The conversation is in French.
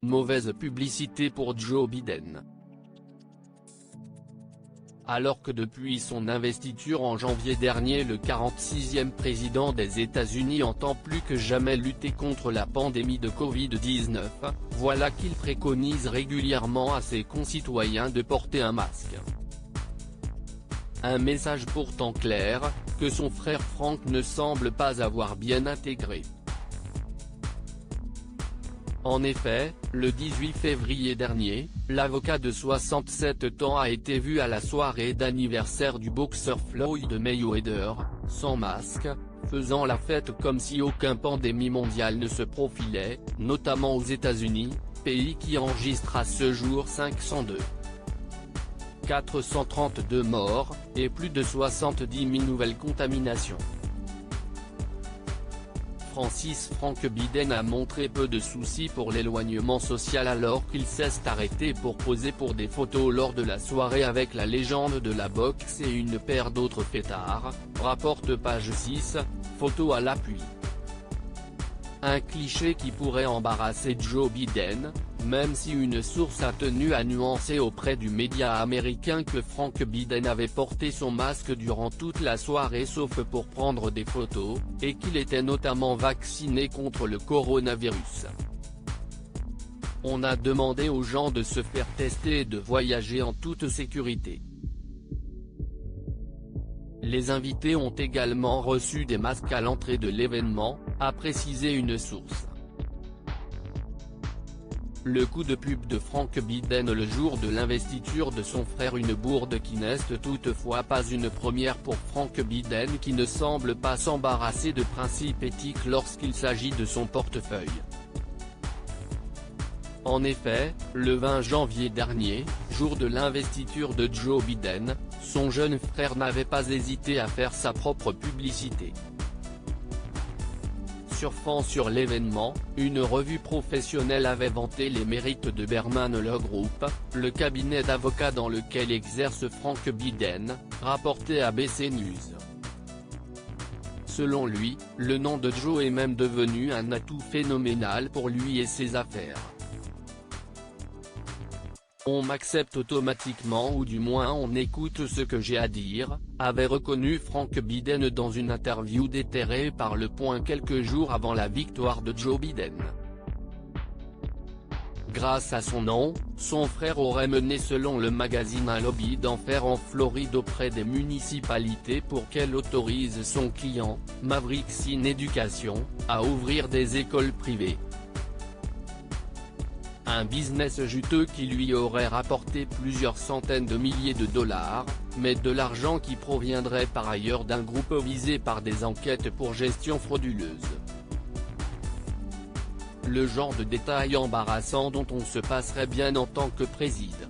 Mauvaise publicité pour Joe Biden. Alors que depuis son investiture en janvier dernier le 46e président des États-Unis entend plus que jamais lutter contre la pandémie de Covid-19, voilà qu'il préconise régulièrement à ses concitoyens de porter un masque. Un message pourtant clair, que son frère Frank ne semble pas avoir bien intégré. En effet, le 18 février dernier, l'avocat de 67 ans a été vu à la soirée d'anniversaire du boxeur Floyd Mayweather, sans masque, faisant la fête comme si aucune pandémie mondiale ne se profilait, notamment aux États-Unis, pays qui enregistre à ce jour 432 morts, et plus de 70 000 nouvelles contaminations. Frank Biden a montré peu de soucis pour l'éloignement social alors qu'il s'est arrêté pour poser pour des photos lors de la soirée avec la légende de la boxe et une paire d'autres fêtards, rapporte Page 6, photo à l'appui. Un cliché qui pourrait embarrasser Joe Biden, même si une source a tenu à nuancer auprès du média américain que Frank Biden avait porté son masque durant toute la soirée sauf pour prendre des photos, et qu'il était notamment vacciné contre le coronavirus. On a demandé aux gens de se faire tester et de voyager en toute sécurité. Les invités ont également reçu des masques à l'entrée de l'événement, a précisé une source. Le coup de pub de Frank Biden le jour de l'investiture de son frère, une bourde qui n'est toutefois pas une première pour Frank Biden qui ne semble pas s'embarrasser de principes éthiques lorsqu'il s'agit de son portefeuille. En effet, le 20 janvier dernier, jour de l'investiture de Joe Biden, son jeune frère n'avait pas hésité à faire sa propre publicité. Surfant sur l'événement, une revue professionnelle avait vanté les mérites de Berman Law Group, le cabinet d'avocats dans lequel exerce Frank Biden, rapporté ABC News. Selon lui, le nom de Joe est même devenu un atout phénoménal pour lui et ses affaires. On m'accepte automatiquement ou du moins on écoute ce que j'ai à dire, avait reconnu Frank Biden dans une interview déterrée par Le Point quelques jours avant la victoire de Joe Biden. Grâce à son nom, son frère aurait mené selon le magazine un lobby d'enfer en Floride auprès des municipalités pour qu'elles autorisent son client, Mavericks in Education, à ouvrir des écoles privées. Un business juteux qui lui aurait rapporté plusieurs centaines de milliers de dollars, mais de l'argent qui proviendrait par ailleurs d'un groupe visé par des enquêtes pour gestion frauduleuse. Le genre de détails embarrassants dont on se passerait bien en tant que président.